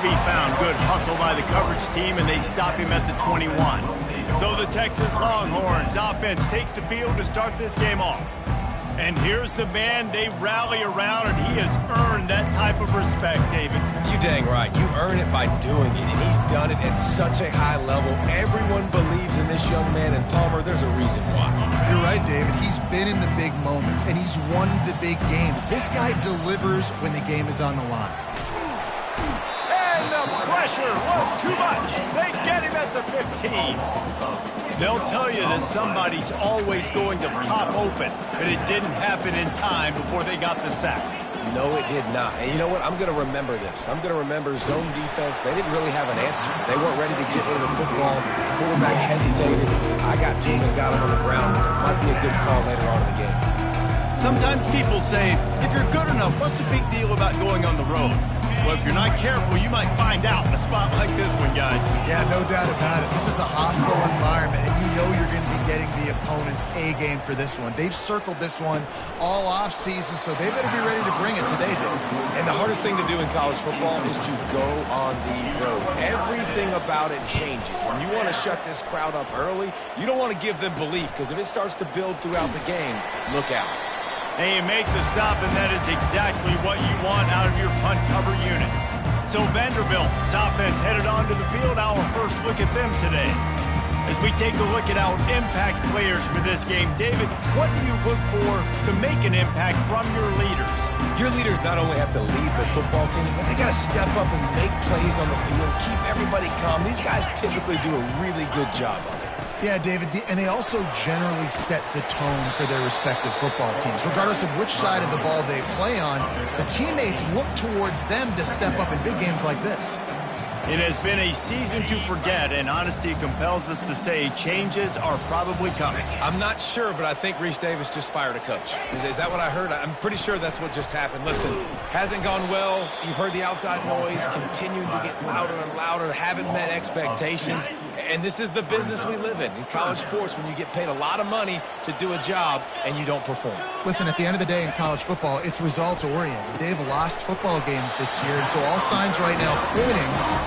be found. Good hustle by the coverage team, and they stop him at the 21. So the Texas Longhorns offense takes the field to start this game off. And here's the man they rally around, and he has earned that type of respect, David. You dang right. You earn it by doing it, and he's done it at such a high level. Everyone believes in this young man, and Palmer, there's a reason why. You're right, David. He's been in the big moments, and he's won the big games. This guy delivers when the game is on the line. And the pressure was too much. They get him at the 15. They'll tell you that somebody's always going to pop open, but it didn't happen in time before they got the sack. No, it did not. And you know what? I'm going to remember this. I'm going to remember zone defense. They didn't really have an answer. They weren't ready to get rid of the football. Quarterback hesitated. I got to him and got him on the ground. Might be a good call later on in the game. Sometimes people say, if you're good enough, what's the big deal about going on the road? Well, if you're not careful, you might find out in a spot like this one, guys. Yeah, no doubt about it. This is a hostile environment, and you know you're going to be getting the opponent's A-game for this one. They've circled this one all off-season, so they better be ready to bring it today, Dave. And the hardest thing to do in college football is to go on the road. Everything about it changes, and you want to shut this crowd up early. You don't want to give them belief, because if it starts to build throughout the game, look out. And you make the stop, and that is exactly what you want out of your punt cover unit. So Vanderbilt's offense headed onto the field. Our first look at them today. As we take a look at our impact players for this game, David, what do you look for to make an impact from your leaders? Your leaders not only have to lead the football team, but they got to step up and make plays on the field, keep everybody calm. These guys typically do a really good job of it. Yeah, David, and they also generally set the tone for their respective football teams. Regardless of which side of the ball they play on, the teammates look towards them to step up in big games like this. It has been a season to forget, and honesty compels us to say changes are probably coming. I'm not sure, but I think Reese Davis just fired a coach. Is that what I heard? I'm pretty sure that's what just happened. Listen, hasn't gone well. You've heard the outside noise, continuing to get louder and louder, haven't met expectations. And this is the business we live in college sports, when you get paid a lot of money to do a job and you don't perform. Listen, at the end of the day in college football, it's results-oriented. They've lost football games this year, and so all signs right now pointing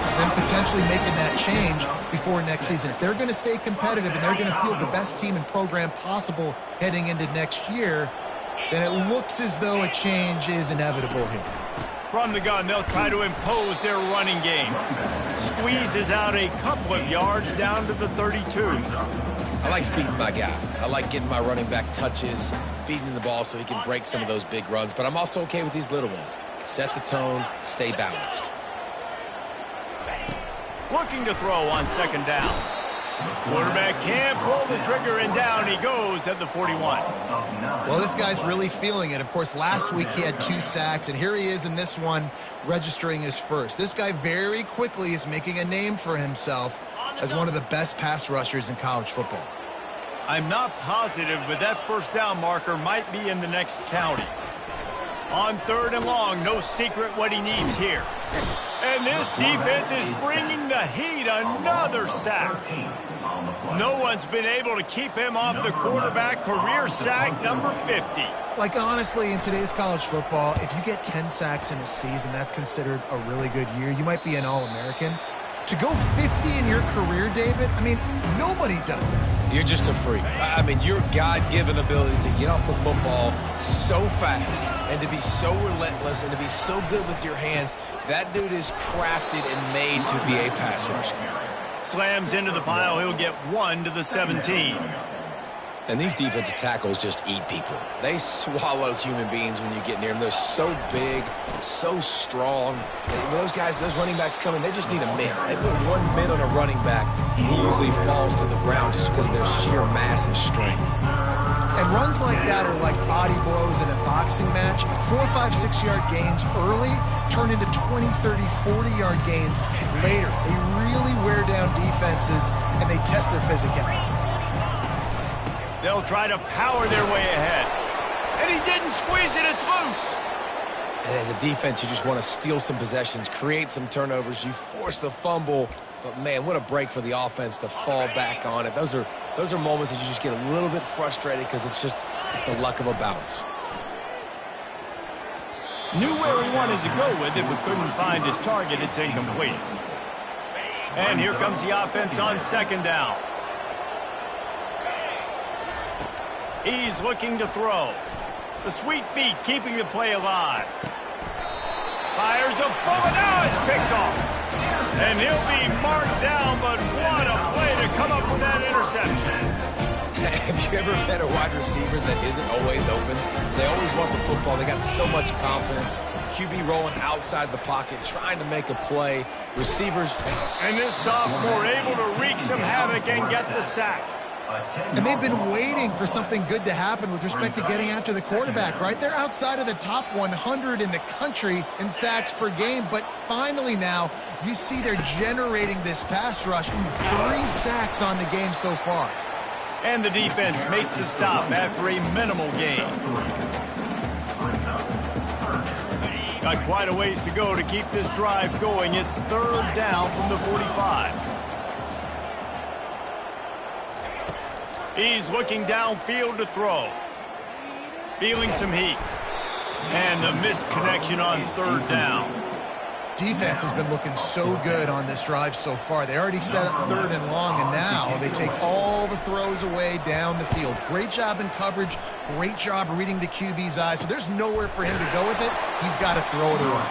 to them potentially making that change before next season. If they're going to stay competitive and they're going to field the best team and program possible heading into next year, then it looks as though a change is inevitable here. From the gun, they'll try to impose their running game. Squeezes out a couple of yards down to the 32. I like feeding my guy. I like getting my running back touches, feeding the ball so he can break some of those big runs. But I'm also okay with these little ones. Set the tone, stay balanced. Looking to throw on second down. Quarterback can't pull the trigger, and down he goes at the 41. Well, this guy's really feeling it. Of course, last week he had 2 sacks, and here he is in this one registering his first. This guy very quickly is making a name for himself as one of the best pass rushers in college football. I'm not positive, but that first down marker might be in the next county. On third and long, no secret what he needs here. And this defense is bringing the heat. Another sack. No one's been able to keep him off the quarterback. Career sack number 50. Like, honestly, in today's college football, if you get 10 sacks in a season, that's considered a really good year. You might be an All-American. To go 50 in your career, David, I mean, nobody does that. You're just a freak. I mean, your God-given ability to get off the football so fast and to be so relentless and to be so good with your hands, that dude is crafted and made to be a pass rusher. Slams into the pile. He'll get 1 to the 17. And these defensive tackles just eat people. They swallow human beings when you get near them. They're so big, so strong. When those guys, those running backs come in, they just need a mitt. They put 1 mitt on a running back, and he usually falls to the ground just because of their sheer mass and strength. And runs like that are like body blows in a boxing match. 4, 5, 6-yard gains early turn into 20, 30, 40-yard gains later. They really wear down defenses, and they test their physicality. They'll try to power their way ahead. And he didn't squeeze it. It's loose. And as a defense, you just want to steal some possessions, create some turnovers. You force the fumble. But, man, what a break for the offense to fall back on it. Those are moments that you just get a little bit frustrated because it's the luck of a bounce. Knew where he wanted to go with it, but couldn't find his target. It's incomplete. And here comes the offense on second down. He's looking to throw. The sweet feet keeping the play alive. Fires a bullet. Now it's picked off. And he'll be marked down, but what a play to come up with that interception. Have you ever met a wide receiver that isn't always open? They always want the football. They got so much confidence. QB rolling outside the pocket, trying to make a play. Receivers. And this sophomore able to wreak some havoc and get the sack. And they've been waiting for something good to happen with respect to getting after the quarterback, right? They're outside of the top 100 in the country in sacks per game, but finally now you see they're generating this pass rush. 3 sacks on the game so far. And the defense makes the stop after a minimal gain. Got quite a ways to go to keep this drive going. It's third down from the 45. He's looking downfield to throw. Feeling some heat. And the missed connection on third down. Defense has been looking so good on this drive so far. They already set up third and long, and now they take all the throws away down the field. Great job in coverage. Great job reading the QB's eyes. So there's nowhere for him to go with it. He's got to throw it away.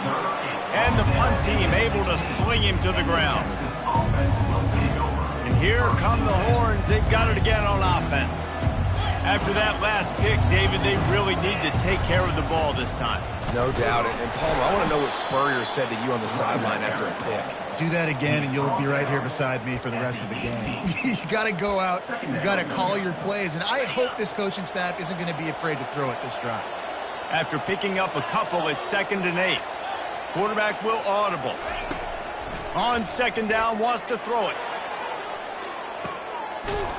And the punt team able to sling him to the ground. And here come the horns. They've got it again on offense. After that last pick, David, they really need to take care of the ball this time. No doubt. And Palmer, I want to know what Spurrier said to you on the sideline after a pick. Do that again, and you'll be right here beside me for the rest of the game. You got to go out. You got to call your plays. And I hope this coaching staff isn't going to be afraid to throw it this drive. After picking up a couple, it's 2nd and 8. Quarterback will audible. On second down, wants to throw it.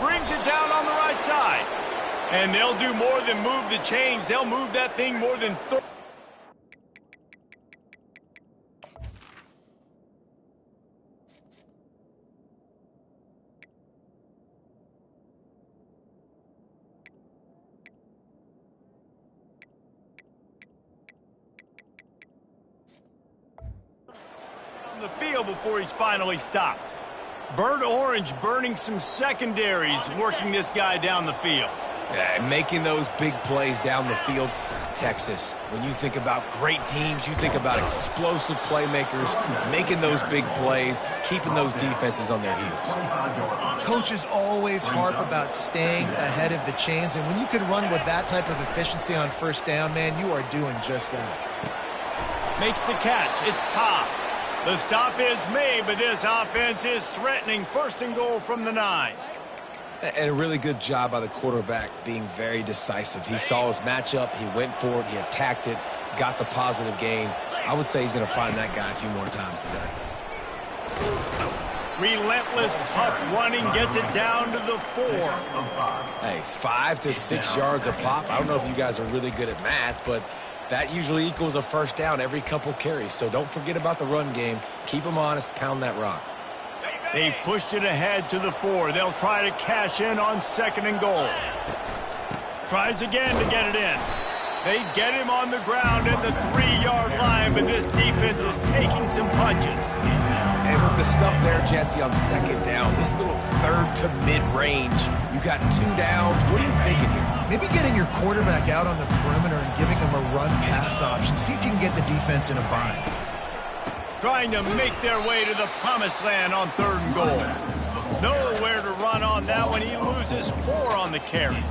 Brings it down on the right side. And they'll do more than move the chains. They'll move that thing more than 30. On the field before he's finally stopped. Burnt orange burning some secondaries, working this guy down the field. Yeah, and making those big plays down the field. Texas, when you think about great teams, you think about explosive playmakers, making those big plays, keeping those defenses on their heels. Coaches always harp about staying ahead of the chains, and when you can run with that type of efficiency on first down, man, you are doing just that. Makes the catch. It's Cobb. The stop is made, but this offense is threatening. 1st and goal from the 9. And a really good job by the quarterback being very decisive. He saw his matchup, he went for it, he attacked it, got the positive gain. I would say he's going to find that guy a few more times today. Relentless, tough running, gets it down to the 4. Hey, 5 to 6 yards a pop. I don't know if you guys are really good at math, but that usually equals a first down every couple carries. So don't forget about the run game. Keep them honest, pound that rock. They've pushed it ahead to the 4. They'll try to cash in on 2nd and goal. Tries again to get it in. They get him on the ground at the 3-yard line, but this defense is taking some punches. And with the stuff there, Jesse, on 2nd down, this little third to mid-range, you got 2 downs. What are you thinking here? Maybe getting your quarterback out on the perimeter and giving him a run-pass option. See if you can get the defense in a bind. Trying to make their way to the promised land on 3rd and goal. Nowhere to run on that one. He loses 4 on the carry.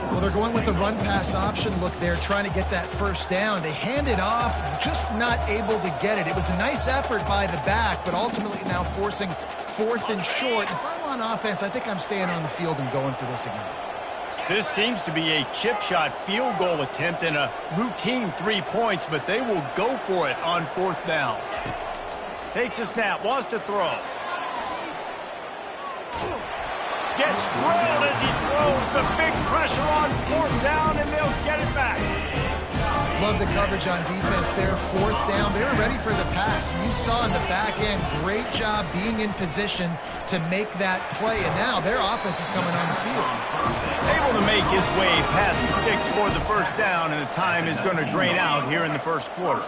Well, they're going with a run-pass option. Look, they're trying to get that first down. They hand it off, just not able to get it. It was a nice effort by the back, but ultimately now forcing 4th and short. If I'm on offense, I think I'm staying on the field and going for this again. This seems to be a chip shot field goal attempt and a routine 3 points, but they will go for it on 4th down. Takes a snap, wants to throw. Gets drilled as he throws. The big pressure on 4th down, and they'll get it back. Love the coverage on defense there. Fourth down. They were ready for the pass. You saw in the back end, great job being in position to make that play. And now their offense is coming on the field. Able to make his way past the sticks for the first down, and the time is going to drain out here in the first quarter.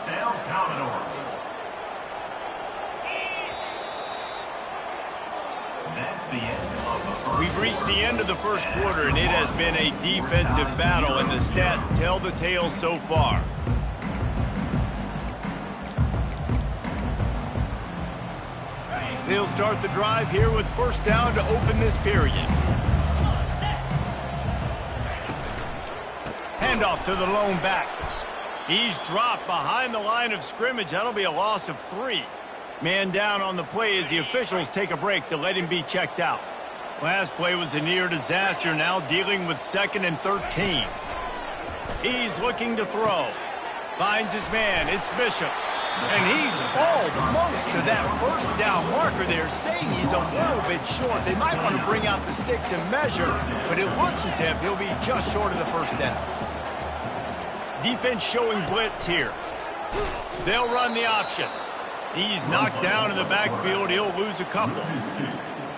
We've reached the end of the first quarter, and it has been a defensive battle, and the stats tell the tale so far. They'll start the drive here with first down to open this period. Handoff to the lone back. He's dropped behind the line of scrimmage. That'll be a loss of 3. Man down on the play as the officials take a break to let him be checked out. Last play was a near disaster, now dealing with 2nd and 13. He's looking to throw. Finds his man. It's Bishop. And he's almost to that first down marker there, saying he's a little bit short. They might want to bring out the sticks and measure, but it looks as if he'll be just short of the first down. Defense showing blitz here. They'll run the option. He's knocked down in the backfield. He'll lose a couple.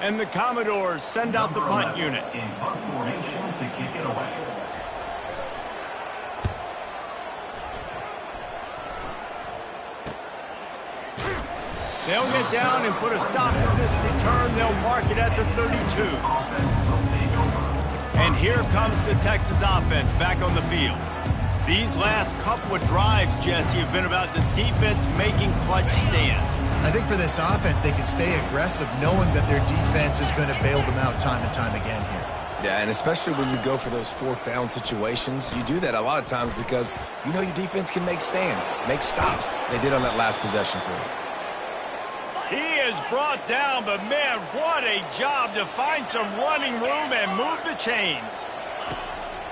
And the Commodores send out the punt unit. In punt formation to kick it away. They'll get down and put a stop to this return. They'll mark it at the 32. And here comes the Texas offense back on the field. These last couple of drives, Jesse, have been about the defense making clutch stand. I think for this offense, they can stay aggressive knowing that their defense is going to bail them out time and time again here. Yeah, and especially when you go for those fourth down situations, you do that a lot of times because you know your defense can make stands, make stops. They did on that last possession for you. He is brought down, but man, what a job to find some running room and move the chains.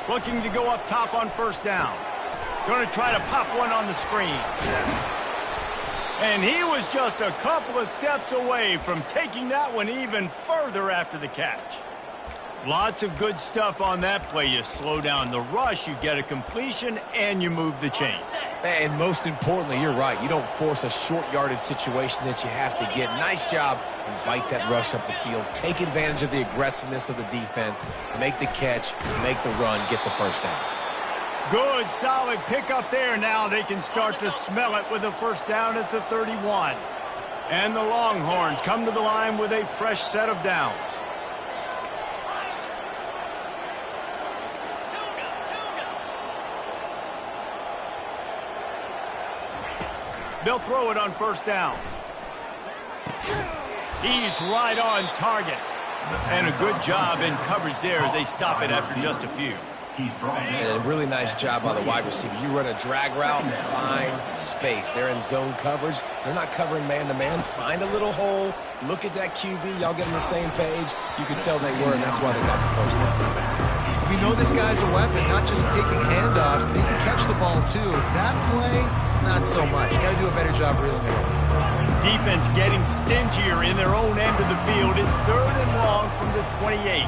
Looking to go up top on first down. Going to try to pop one on the screen. And he was just a couple of steps away from taking that one even further after the catch. Lots of good stuff on that play. You slow down the rush, you get a completion, and you move the chains. And most importantly, you're right. You don't force a short yardage situation that you have to get. Nice job. Invite that rush up the field. Take advantage of the aggressiveness of the defense. Make the catch, make the run, get the first down. Good, solid pickup there. Now they can start to smell it with a first down at the 31. And the Longhorns come to the line with a fresh set of downs. They'll throw it on first down. He's right on target. And a good job in coverage there as they stop it after just a few. And a really nice job by the wide receiver. You run a drag route and find space. They're in zone coverage. They're not covering man-to-man. Find a little hole. Look at that QB. Y'all get on the same page. You can tell they were, and that's why they got the first down. We know this guy's a weapon, not just taking handoffs, but he can catch the ball too. That play, not so much. Got to do a better job reeling it in. Defense getting stingier in their own end of the field. It's 3rd and long from the 28.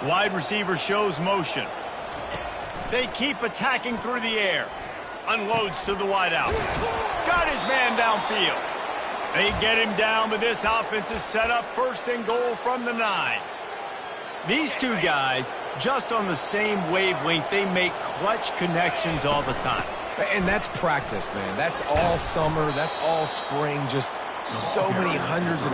Wide receiver shows motion. They keep attacking through the air. Unloads to the wideout. Got his man downfield. They get him down, but this offense is set up 1st and goal from the 9. These two guys, just on the same wavelength, they make clutch connections all the time. And that's practice, man. That's all summer. That's all spring. Just so many hundreds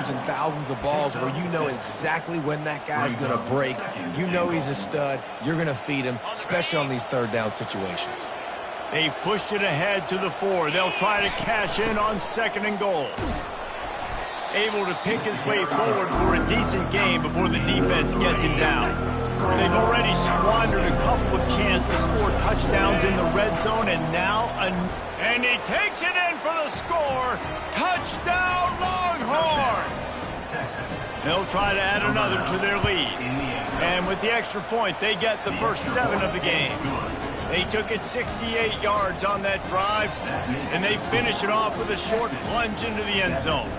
and thousands of balls where you know exactly when that guy's going to break. You know he's a stud. You're going to feed him, especially on these 3rd down situations. They've pushed it ahead to the 4. They'll try to cash in on 2nd and goal. Able to pick his way forward for a decent game before the defense gets him down. They've already squandered a couple of chances to score touchdowns in the red zone, and now and he takes it in for the score. Touchdown, Longhorns! They'll try to add another to their lead. And with the extra point, they get the first 7 of the game. They took it 68 yards on that drive, and they finish it off with a short plunge into the end zone.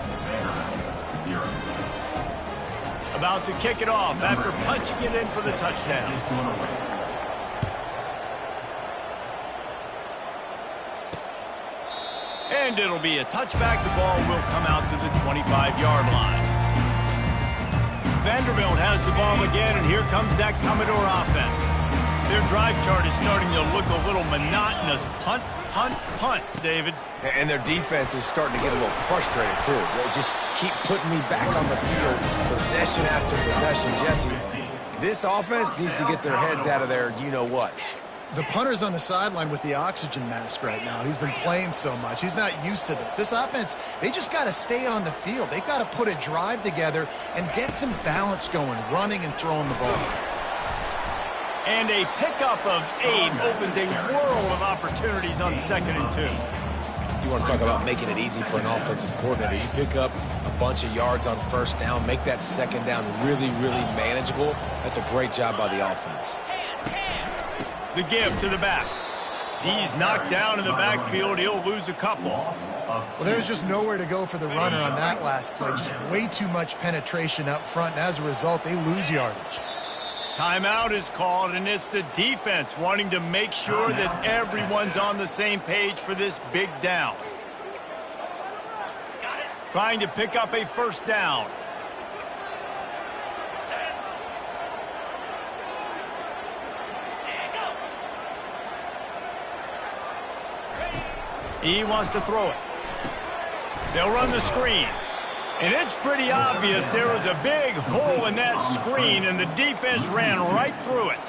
About to kick it off after punching it in for the touchdown. And it'll be a touchback. The ball will come out to the 25-yard line. Vanderbilt has the ball again, and here comes that Commodore offense. Their drive chart is starting to look a little monotonous. Punt, punt, punt, David. And their defense is starting to get a little frustrated, too. They just keep putting me back on the field, possession after possession. Jesse, this offense needs to get their heads out of their you-know-what. The punter's on the sideline with the oxygen mask right now. He's been playing so much. He's not used to this. This offense, they just got to stay on the field. They've got to put a drive together and get some balance going, running and throwing the ball. And a pickup of 8 opens a world of opportunities on 2nd and 2. You want to talk about making it easy for an offensive coordinator. You pick up a bunch of yards on 1st down, make that 2nd down really, really manageable. That's a great job by the offense. The give to the back. He's knocked down in the backfield. He'll lose a couple. Well, there's just nowhere to go for the runner on that last play. Just way too much penetration up front, and as a result, they lose yardage. Timeout is called, and it's the defense wanting to make sure that everyone's on the same page for this big down. Trying to pick up a 1st down. He wants to throw it. They'll run the screen. And it's pretty obvious there was a big hole in that screen, and the defense ran right through it.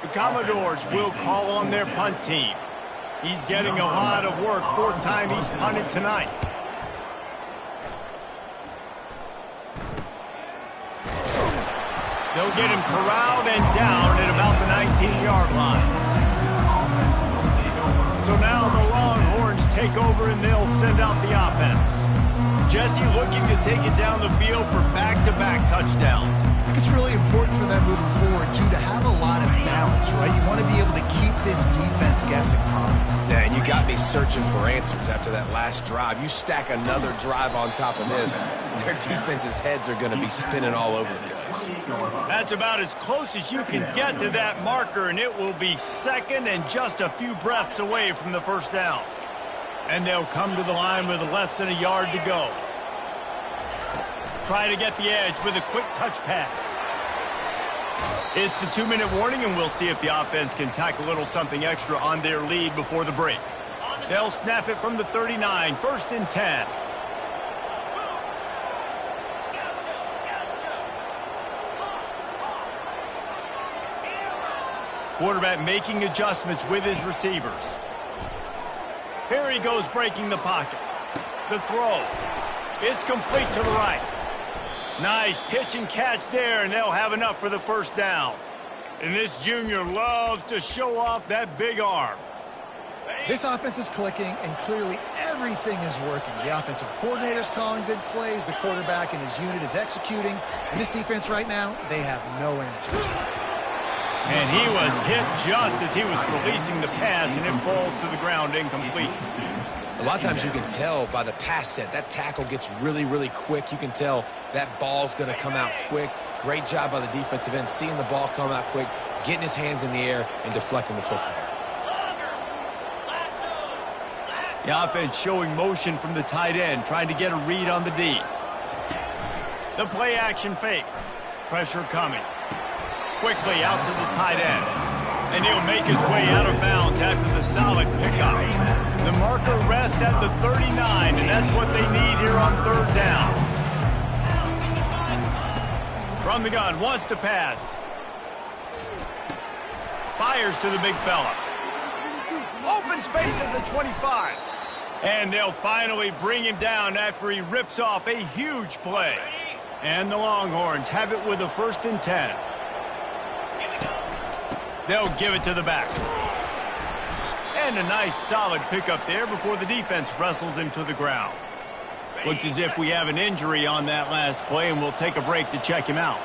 The Commodores will call on their punt team. He's getting a lot of work. 4th time he's punted tonight. They'll get him corralled and down at about the 19-yard line. So now the Longhorns take over, and they'll send out the offense. Jesse looking to take it down the field for back-to-back touchdowns. I think it's really important for them moving forward, too, to have a lot of balance, right? You want to be able to keep this defense guessing, Bob. Yeah, and you got me searching for answers after that last drive. You stack another drive on top of this, their defense's heads are going to be spinning all over the place. That's about as close as you can get to that marker, and it will be 2nd and just a few breaths away from the 1st down. And they'll come to the line with less than a yard to go. Try to get the edge with a quick touch pass. It's the 2-minute warning, and we'll see if the offense can tack a little something extra on their lead before the break. They'll snap it from the 39, 1st and 10. Quarterback making adjustments with his receivers. Here he goes breaking the pocket. The throw. It's complete to the right. Nice pitch and catch there, and they'll have enough for the 1st down. And this junior loves to show off that big arm. This offense is clicking, and clearly everything is working. The offensive coordinator's calling good plays. The quarterback and his unit is executing. And this defense right now, they have no answers. And he was hit just as he was releasing the pass, and it falls to the ground incomplete. A lot of times you can tell by the pass set, that tackle gets really, really quick. You can tell that ball's going to come out quick. Great job by the defensive end, seeing the ball come out quick, getting his hands in the air, and deflecting the football. The offense showing motion from the tight end, trying to get a read on the D. The play action fake. Pressure coming. Quickly out to the tight end. And he'll make his way out of bounds after the solid pickup. The marker rests at the 39, and that's what they need here on 3rd down. From the gun, wants to pass. Fires to the big fella. Open space at the 25. And they'll finally bring him down after he rips off a huge play. And the Longhorns have it with a 1st and 10. They'll give it to the back. And a nice solid pickup there before the defense wrestles him to the ground. Looks as if we have an injury on that last play, and we'll take a break to check him out.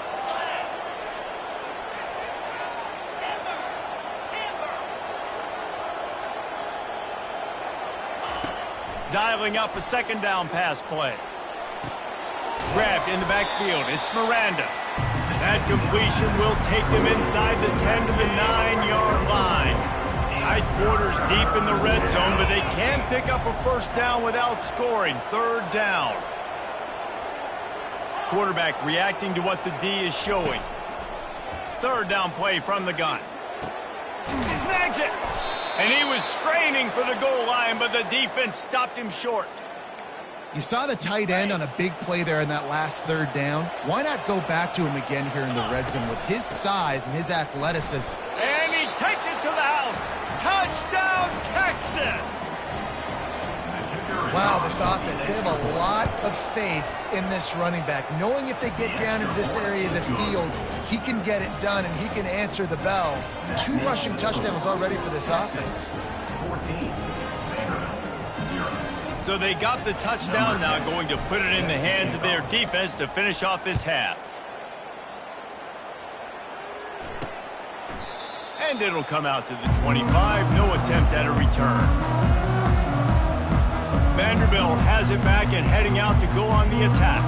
Dialing up a 2nd down pass play. Grabbed in the backfield. It's Miranda. That completion will take them inside the 10 to the 9-yard line. Tight quarters deep in the red zone, but they can pick up a first down without scoring. Third down. Quarterback reacting to what the D is showing. Third down play from the gun. He snags it. And he was straining for the goal line, but the defense stopped him short. You saw the tight end on a big play there in that last third down. Why not go back to him again here in the red zone with his size and his athleticism? And he takes it to the house. Touchdown, Texas! Wow, this offense, they have a lot of faith in this running back, knowing if they get down into this area of the field, he can get it done and he can answer the bell. 2 rushing touchdowns already for this offense. 14. So they got the touchdown, now going to put it in the hands of their defense to finish off this half. And it'll come out to the 25, no attempt at a return. Vanderbilt has it back and heading out to go on the attack.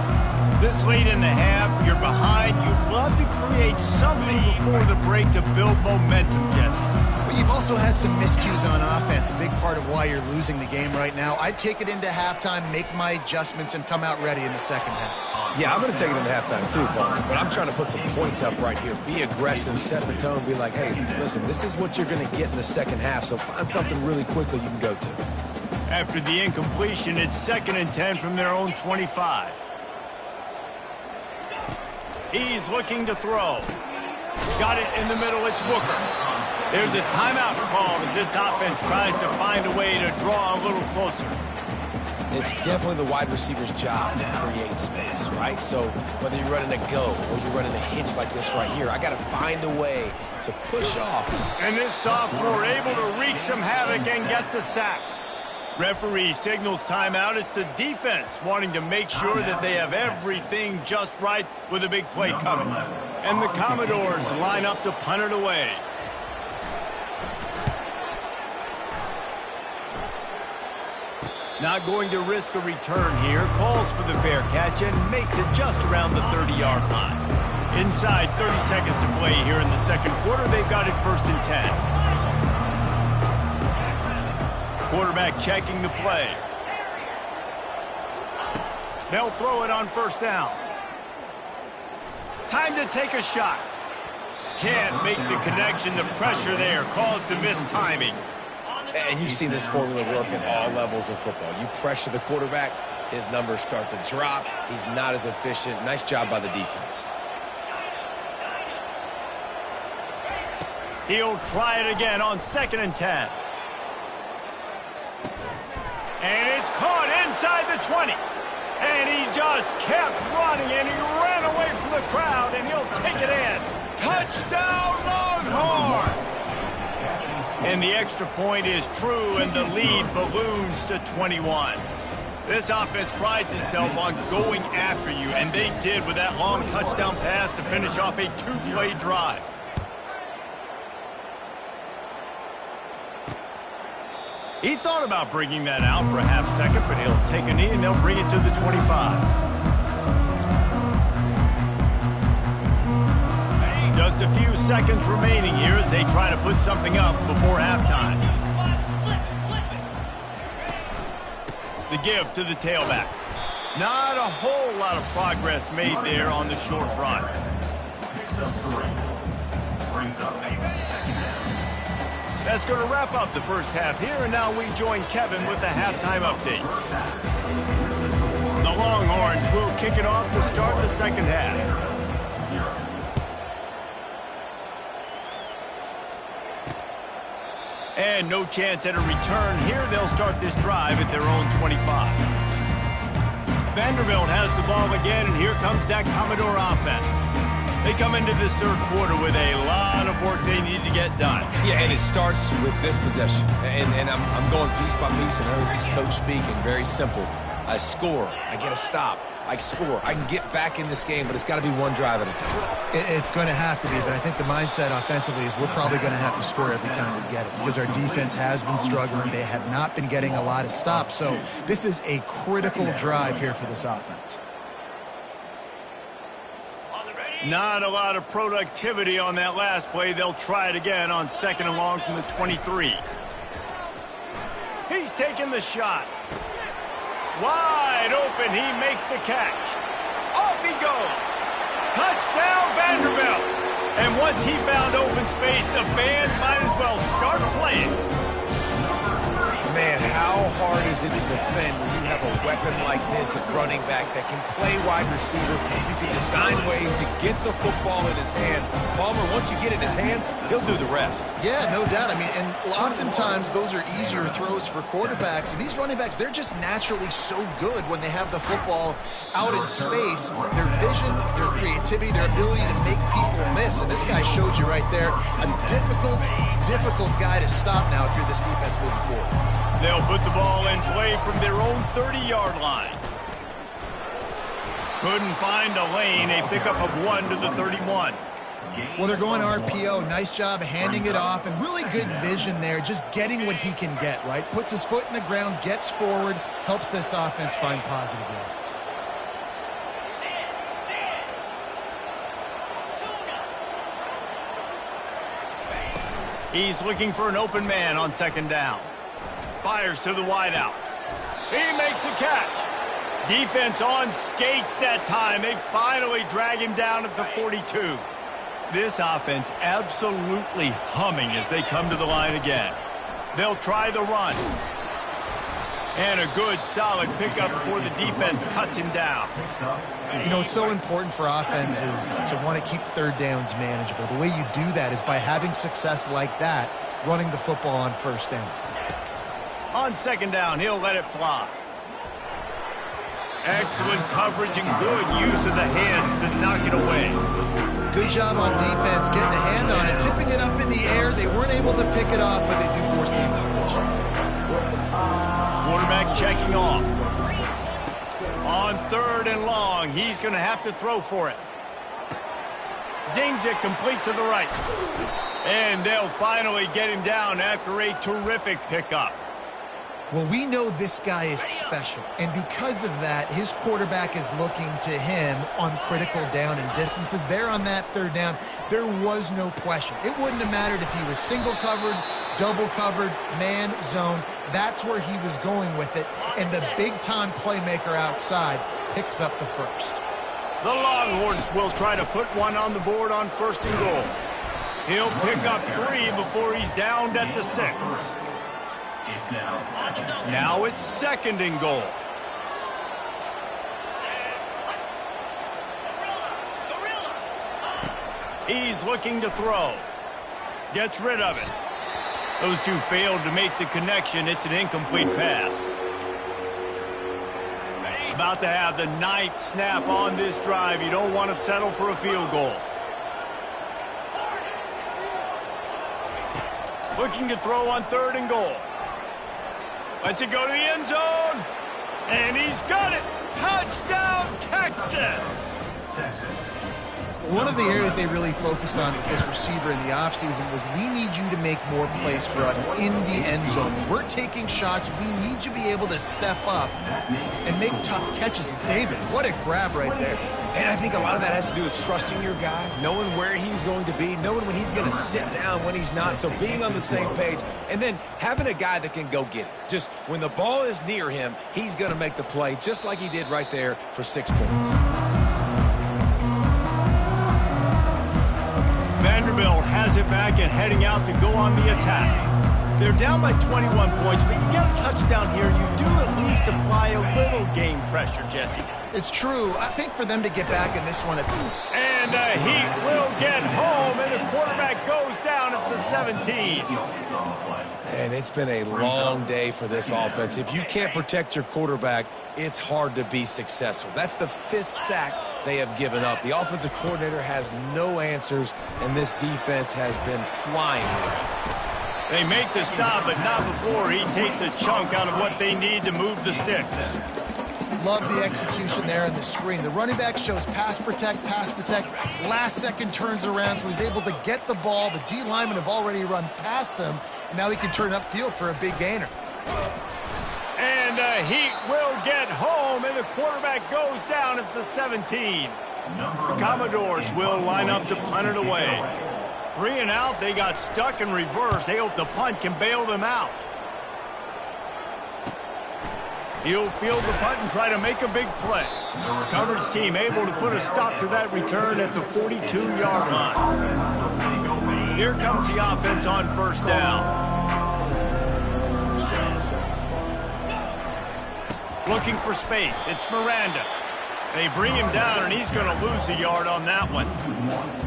This late in the half, you're behind. You'd love to create something before the break to build momentum, Jesse. But you've also had some miscues on offense, a big part of why you're losing the game right now. I'd take it into halftime, make my adjustments, and come out ready in the second half. Yeah, I'm going to take it into halftime too, Paul. But I'm trying to put some points up right here. Be aggressive, set the tone, be like, hey, listen, this is what you're going to get in the second half, so find something really quickly you can go to. After the incompletion, it's 2nd and 10 from their own 25. He's looking to throw. Got it in the middle, it's Booker. There's a timeout called as this offense tries to find a way to draw a little closer. It's definitely the wide receiver's job to create space, right? So whether you're running a go or you're running a hitch like this right here, I got to find a way to push off. And this sophomore able to wreak some havoc and get the sack. Referee signals timeout. It's the defense wanting to make sure that they have everything just right with a big play coming. And the Commodores line up to punt it away. Not going to risk a return here. Calls for the fair catch and makes it just around the 30-yard line. Inside 30 seconds to play here in the second quarter. They've got it 1st and 10. Quarterback checking the play. They'll throw it on 1st down. Time to take a shot. Can't make the connection. The pressure there caused the missed timing. And you've seen this formula work at all levels of football. You pressure the quarterback, his numbers start to drop. He's not as efficient. Nice job by the defense. He'll try it again on 2nd and 10. And it's caught inside the 20. And he just kept running, and he ran away from the crowd, and he'll take it in. Touchdown, Longhorns! And the extra point is true, and the lead balloons to 21. This offense prides itself on going after you, and they did with that long touchdown pass to finish off a 2-play drive. He thought about bringing that out for a half second, but he'll take a knee and they'll bring it to the 25. Just a few seconds remaining here as they try to put something up before halftime. The give to the tailback. Not a whole lot of progress made there on the short run. That's going to wrap up the first half here, and now we join Kevin with the halftime update. The Longhorns will kick it off to start the second half. And no chance at a return here. They'll start this drive at their own 25. Vanderbilt has the ball again, and here comes that Commodore offense. They come into this third quarter with a lot of work they need to get done. Yeah, and it starts with this possession. And I'm going piece by piece, and I know this is coach speaking, very simple. I score, I get a stop, I score. I can get back in this game, but it's got to be one drive at a time. It's going to have to be, but I think the mindset offensively is we're probably going to have to score every time we get it because our defense has been struggling. They have not been getting a lot of stops, so this is a critical drive here for this offense. Not a lot of productivity on that last play. They'll try it again on 2nd and long from the 23. He's taking the shot. Wide open. He makes the catch. Off he goes. Touchdown, Vanderbilt. And once he found open space, the fans might as well start playing. Man, how hard is it to defend when you have a weapon like this at running back that can play wide receiver? You can design ways to get the football in his hand. Palmer, once you get it in his hands, he'll do the rest. Yeah, no doubt. I mean, and oftentimes those are easier throws for quarterbacks. And these running backs, they're just naturally so good when they have the football out in space. Their vision, their creativity, their ability to make people miss. And this guy showed you right there, a difficult guy to stop now if you're this defense moving forward. They'll put the ball in play from their own 30-yard line. Couldn't find a lane. A pickup of 1 to the 31. Well, they're going RPO. Nice job handing it off, and really good vision there, just getting what he can get, right? Puts his foot in the ground, gets forward, helps this offense find positive yards. He's looking for an open man on 2nd down. Fires to the wideout. He makes a catch. Defense on skates that time. They finally drag him down at the 42. This offense absolutely humming as they come to the line again. They'll try the run. And a good, solid pickup before the defense cuts him down. You know, it's so important for offenses to want to keep 3rd downs manageable. The way you do that is by having success like that, running the football on 1st down. On 2nd down, he'll let it fly. Excellent coverage and good use of the hands to knock it away. Good job on defense getting a hand on it, tipping it up in the air. They weren't able to pick it off, but they do force the incompletion. Quarterback checking off. On 3rd and long, he's going to have to throw for it. Zings it complete to the right. And they'll finally get him down after a terrific pickup. Well, we know this guy is special, and because of that, his quarterback is looking to him on critical down and distances. There on that 3rd down, there was no question. It wouldn't have mattered if he was single covered, double covered, man, zone. That's where he was going with it, and the big-time playmaker outside picks up the first. The Longhorns will try to put one on the board on 1st and goal. He'll pick up 3 before he's downed at the 6. Now it's 2nd and goal. He's looking to throw. Gets rid of it. Those two failed to make the connection. It's an incomplete pass. About to have the 9th snap on this drive. You don't want to settle for a field goal. Looking to throw on 3rd and goal. Lets it go to the end zone. And he's got it. Touchdown, Texas. One of the areas they really focused on with this receiver in the offseason was we need you to make more plays for us in the end zone. We're taking shots. We need you to be able to step up and make tough catches. David, what a grab right there. And I think a lot of that has to do with trusting your guy, knowing where he's going to be, knowing when he's going to sit down, when he's not. So being on the same page, and then having a guy that can go get it. Just when the ball is near him, he's going to make the play, just like he did right there for 6 points. Vanderbilt has it back and heading out to go on the attack. They're down by 21 points, but you get a touchdown here, you do at least apply a little game pressure, Jesse. It's true. I think for them to get back in this one. And the Heat will get home, and the quarterback goes down at the 17. And it's been a long day for this offense. If you can't protect your quarterback, it's hard to be successful. That's the 5th sack they have given up. The offensive coordinator has no answers, and this defense has been flying around. They make the stop, but not before he takes a chunk out of what they need to move the sticks. Love the execution there in the screen. The running back shows pass protect, last second turns around, so he's able to get the ball. The D linemen have already run past him, and now he can turn upfield for a big gainer. And the Heat will get home, and the quarterback goes down at the 17. The Commodores will line up to punt it away. 3 and out, they got stuck in reverse. They hope the punt can bail them out. He'll field the punt and try to make a big play. Coverage team able to put a stop to that return at the 42-yard line. Here comes the offense on first down. Looking for space. It's Miranda. They bring him down, and he's going to lose a yard on that one.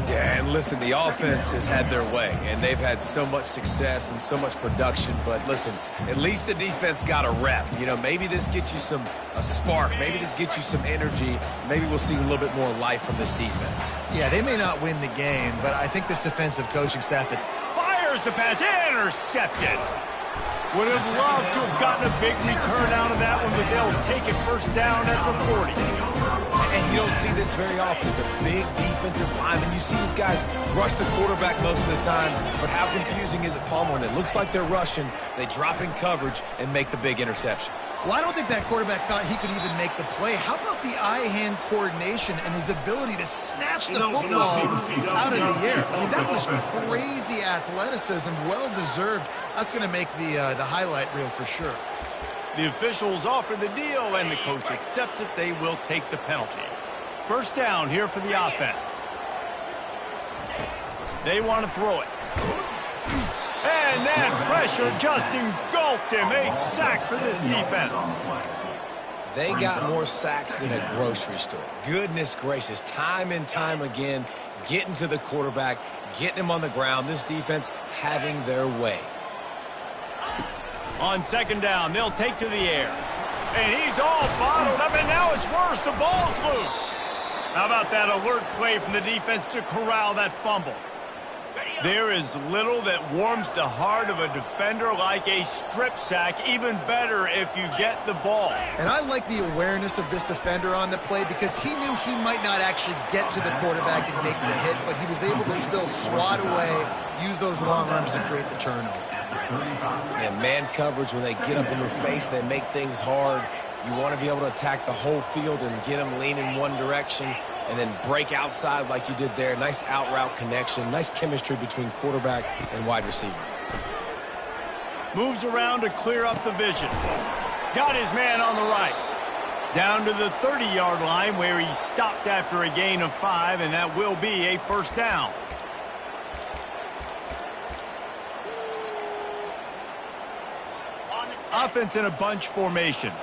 Yeah, and listen, the offense has had their way, and they've had so much success and so much production. But listen, at least the defense got a rep. You know, maybe this gets you a spark. Maybe this gets you some energy. Maybe we'll see a little bit more life from this defense. Yeah, they may not win the game, but I think this defensive coaching staff... Fires the pass. Intercepted. Would have loved to have gotten a big return out of that one, but they'll take it first down at the 40. And you don't see this very often, the big defensive linemen. You see these guys rush the quarterback most of the time, but how confusing is it, Palmer? When it looks like they're rushing, they drop in coverage and make the big interception. Well, I don't think that quarterback thought he could even make the play. How about the eye-hand coordination and his ability to snatch the football out of the air? I mean, that was crazy athleticism, well-deserved. That's going to make the highlight reel for sure. The officials offer the deal, and the coach accepts it. They will take the penalty. First down here for the offense. They want to throw it. And that pressure just engulfed him. A sack for this defense. They got more sacks than a grocery store. Goodness gracious, time and time again, getting to the quarterback, getting him on the ground. This defense having their way. On second down, they'll take to the air. And he's all bottled up, and now it's worse. The ball's loose. How about that alert play from the defense to corral that fumble? There is little that warms the heart of a defender like a strip sack. Even better if you get the ball. And I like the awareness of this defender on the play because he knew he might not actually get to the quarterback and make the hit, but he was able to still swat away, use those long arms to create the turnover. And man coverage, when they get up in your face, they make things hard. You want to be able to attack the whole field and get them leaning one direction and then break outside like you did there. Nice out route connection, nice chemistry between quarterback and wide receiver. Moves around to clear up the vision. Got his man on the right. Down to the 30-yard line where he stopped after a gain of 5, and that will be a first down. Offense in a bunch formation.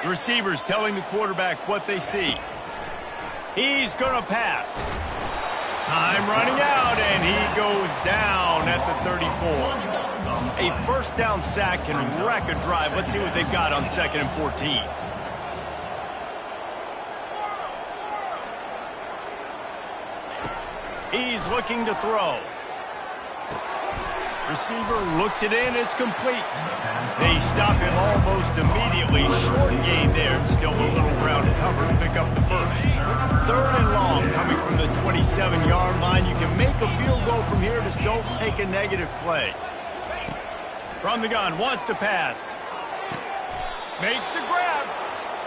The receivers telling the quarterback what they see. He's going to pass. Time running out, and he goes down at the 34. A first down sack can wreck a drive. Let's see what they've got on 2nd and 14. He's looking to throw. Receiver looks it in. It's complete. They stop him almost immediately. Short gain there. Still a little ground to cover to pick up the first. 3rd and long coming from the 27-yard line. You can make a field goal from here. Just don't take a negative play. From the gun. Wants to pass. Makes the grab.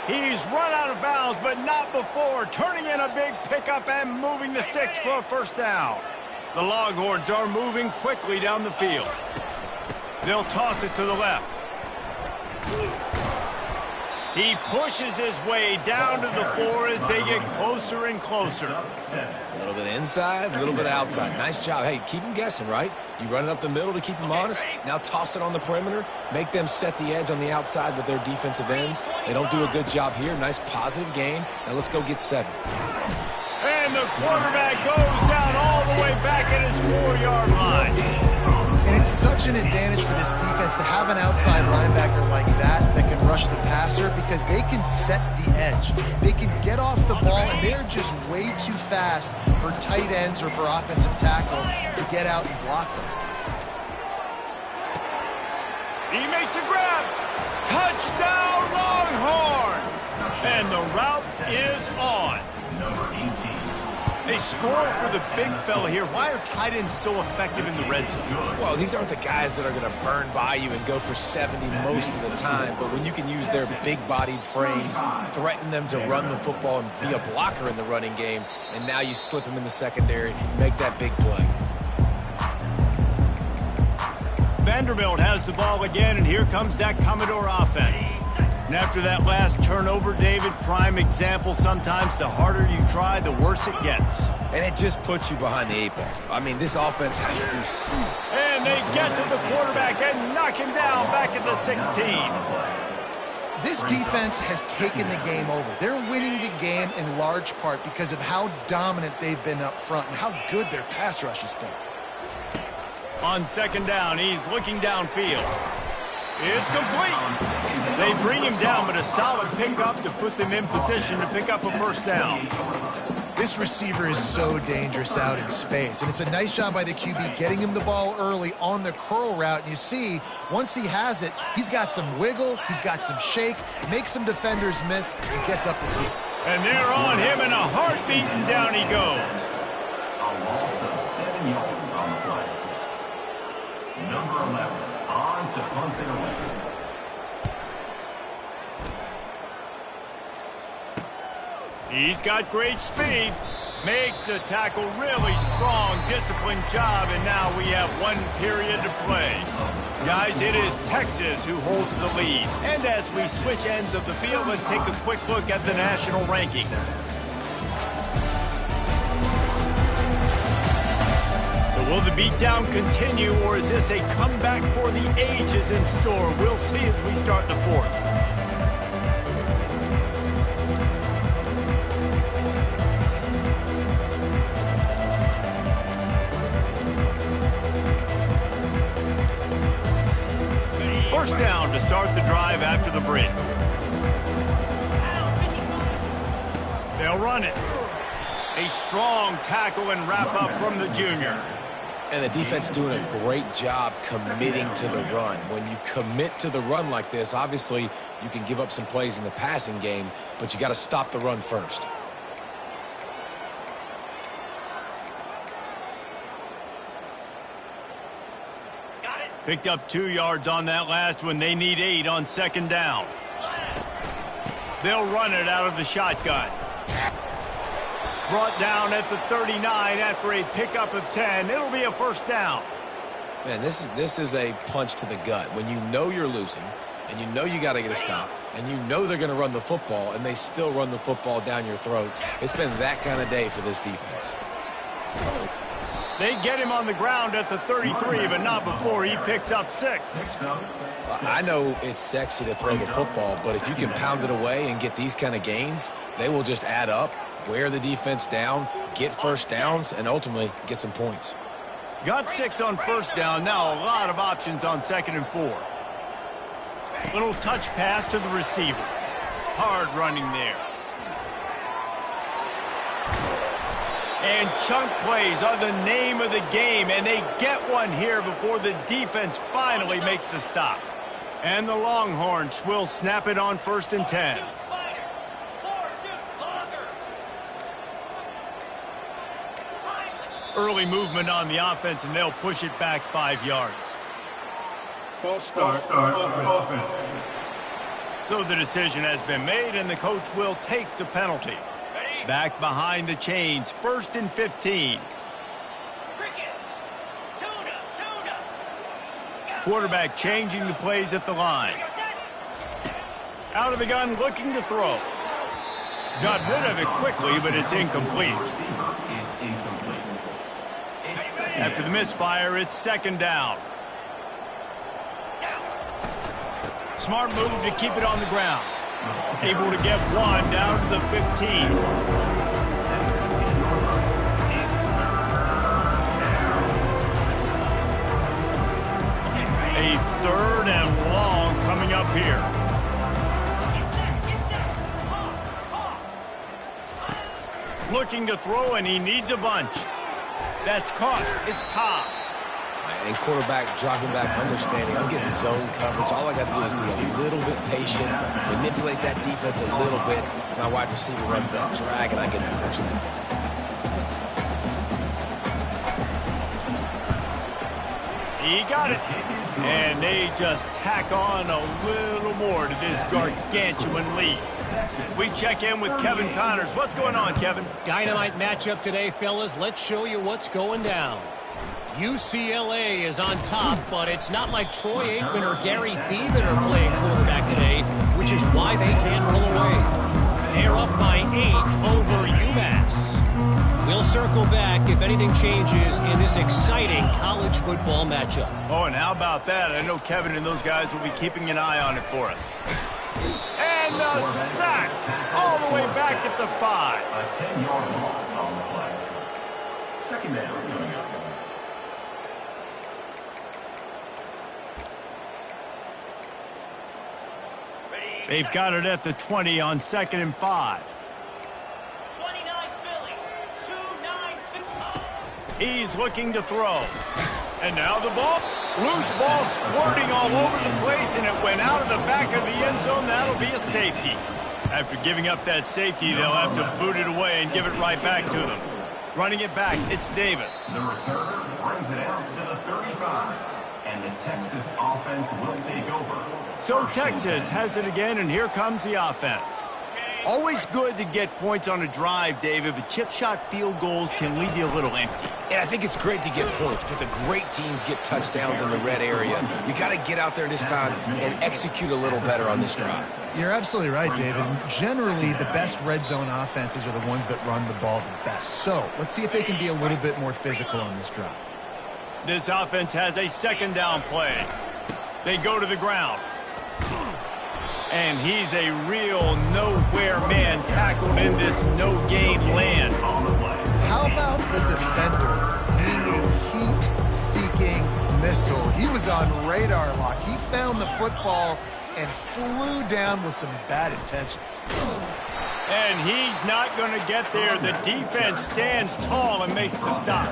He's run out of bounds, but not before. Turning in a big pickup and moving the sticks for a first down. The Longhorns are moving quickly down the field. They'll toss it to the left. He pushes his way down to the 4 as they get closer and closer. A little bit inside, a little bit outside. Nice job. Hey, keep him guessing, right? You run it up the middle to keep him honest. Now toss it on the perimeter. Make them set the edge on the outside with their defensive ends. They don't do a good job here. Nice positive gain. Now let's go get 7. And the quarterback goes down all the way back at his 4-yard line. And it's such an advantage for this defense to have an outside linebacker like that can rush the passer because they can set the edge. They can get off the ball, and they're just way too fast for tight ends or for offensive tackles to get out and block them. He makes a grab. Touchdown, Longhorns! And the route is on. Number 18. They score for the big fella here. Why are tight ends so effective in the red zone? Well, these aren't the guys that are going to burn by you and go for 70 most of the time, but when you can use their big-bodied frames, threaten them to run the football and be a blocker in the running game, and now you slip them in the secondary, make that big play. Vanderbilt has the ball again, and here comes that Commodore offense. And after that last turnover, David, prime example, sometimes the harder you try, the worse it gets. And it just puts you behind the 8 ball. I mean, this offense has to do something. And they get to the quarterback and knock him down back at the 16. This defense has taken the game over. They're winning the game in large part because of how dominant they've been up front and how good their pass rush has been. On second down, he's looking downfield. It's complete. They bring him down, but a solid pickup to put them in position to pick up a first down. This receiver is so dangerous out in space, and it's a nice job by the QB getting him the ball early on the curl route. And you see, once he has it, he's got some wiggle, he's got some shake, makes some defenders miss, and gets up the field. And they're on him in a heartbeat, and down he goes. A loss of 7 yards on the play. Number 11 on to punt it away. He's got great speed. Makes the tackle really strong, disciplined job, and now we have 1 period to play. Guys, it is Texas who holds the lead. And as we switch ends of the field, let's take a quick look at the national rankings. So will the beatdown continue, or is this a comeback for the ages in store? We'll see as we start the 4th. First down to start the drive after the bridge. They'll run it. A strong tackle and wrap up from the junior. And the defense doing a great job committing to the run. When you commit to the run like this, obviously you can give up some plays in the passing game, but you got to stop the run first. Picked up 2 yards on that last one. They need 8 on second down. They'll run it out of the shotgun. Brought down at the 39 after a pickup of 10. It'll be a first down. Man, this is a punch to the gut. When you know you're losing, and you know you got to get a stop, and you know they're going to run the football, and they still run the football down your throat. It's been that kind of day for this defense. They get him on the ground at the 33, but not before he picks up 6. I know it's sexy to throw the football, but if you can pound it away and get these kind of gains, they will just add up, wear the defense down, get first downs, and ultimately get some points. Got 6 on first down. Now a lot of options on second and 4. Little touch pass to the receiver. Hard running there. And chunk plays are the name of the game, and they get one here before the defense finally makes the stop. And the Longhorns will snap it on first and 10. Early movement on the offense, and they'll push it back 5 yards. False start offense. So the decision has been made, and the coach will take the penalty. Back behind the chains, first and 15. Quarterback changing the plays at the line. Out of the gun, looking to throw. Got rid of it quickly, but it's incomplete. After the misfire, it's second down. Smart move to keep it on the ground. Able to get 1 down to the 15. A 3rd and long coming up here. Looking to throw, and he needs a bunch. That's caught. It's Cobb. And quarterback dropping back, understanding, I'm getting zone coverage. All I got to do is be a little bit patient, manipulate that defense a little bit. My wide receiver runs that drag, and I get the first down. He got it. And they just tack on a little more to this gargantuan lead. We check in with Kevin Connors. What's going on, Kevin? Dynamite matchup today, fellas. Let's show you what's going down. UCLA is on top, but it's not like Troy Aikman or Gary Beeman are playing quarterback today, which is why they can't roll away. They're up by 8 over UMass. We'll circle back if anything changes in this exciting college football matchup. Oh, and how about that? I know Kevin and those guys will be keeping an eye on it for us. And the sack all the way back at the 5. A 10-yard loss on the play. Second down coming up. They've got it at the 20 on 2nd and 5. 29 Philly, 2-9. He's looking to throw. And now the ball. Loose ball squirting all over the place, and it went out of the back of the end zone. That'll be a safety. After giving up that safety, they'll have to boot it away and give it right back to them. Running it back, it's Davis. The returner brings it out to the 35. And the Texas offense will take over. So Texas has it again, and here comes the offense. Always good to get points on a drive, David, but chip shot field goals can leave you a little empty. And I think it's great to get points, but the great teams get touchdowns in the red area. You got to get out there this time and execute a little better on this drive. You're absolutely right, David. Generally, the best red zone offenses are the ones that run the ball the best. So let's see if they can be a little bit more physical on this drive. This offense has a 2nd down play. They go to the ground. And he's a real nowhere man tackled in this no-gain land. How about the defender being a heat-seeking missile? He was on radar lock. He found the football and flew down with some bad intentions. And he's not going to get there. The defense stands tall and makes the stop.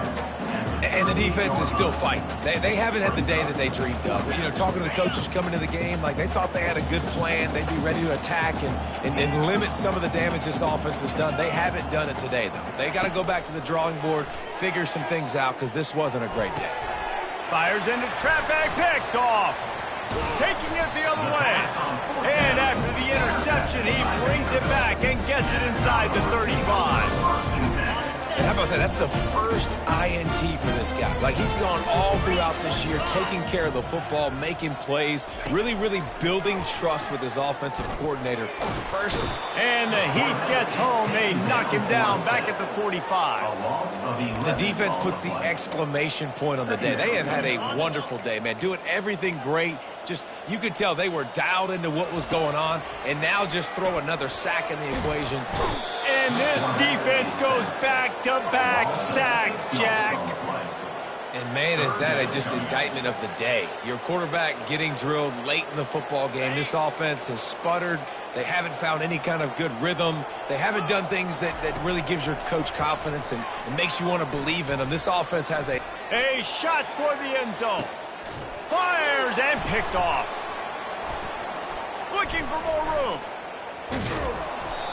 And the defense is still fighting. They haven't had the day that they dreamed of. You know, talking to the coaches coming into the game, like they thought they had a good plan. They'd be ready to attack and limit some of the damage this offense has done. They haven't done it today, though. They got to go back to the drawing board, figure some things out, because this wasn't a great day. Fires into traffic, picked off. Taking it the other way. And after the interception, he brings it back and gets it inside the 35. And how about that? That's the first INT for this guy. Like, he's gone all throughout this year, taking care of the football, making plays, really building trust with his offensive coordinator. First. And the Heat gets home. They knock him down back at the 45. The defense puts the exclamation point on the day. They have had a wonderful day, man. Doing everything great. Just, you could tell they were dialed into what was going on, and now just throw another sack in the equation. And this defense goes back-to-back sack, Jack. And, man, is that just indictment of the day. Your quarterback getting drilled late in the football game. This offense has sputtered. They haven't found any kind of good rhythm. They haven't done things that really gives your coach confidence and makes you want to believe in them. This offense has a shot toward the end zone. Fires and picked off. Looking for more room.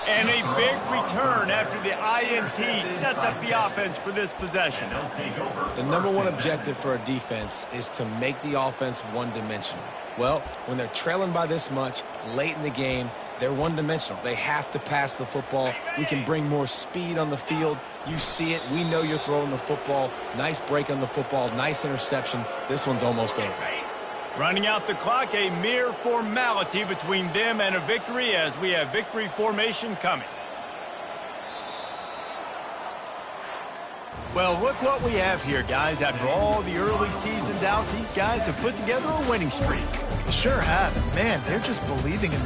And a big return after the INT sets up the offense for this possession. The number one objective for a defense is to make the offense one-dimensional. Well, when they're trailing by this much late in the game, they're one-dimensional. They have to pass the football. We can bring more speed on the field. You see it. We know you're throwing the football. Nice break on the football. Nice interception. This one's almost over. Running out the clock, a mere formality between them and a victory as we have victory formation coming. Well, look what we have here, guys. After all the early season doubts, these guys have put together a winning streak. They sure have. And man, they're just believing in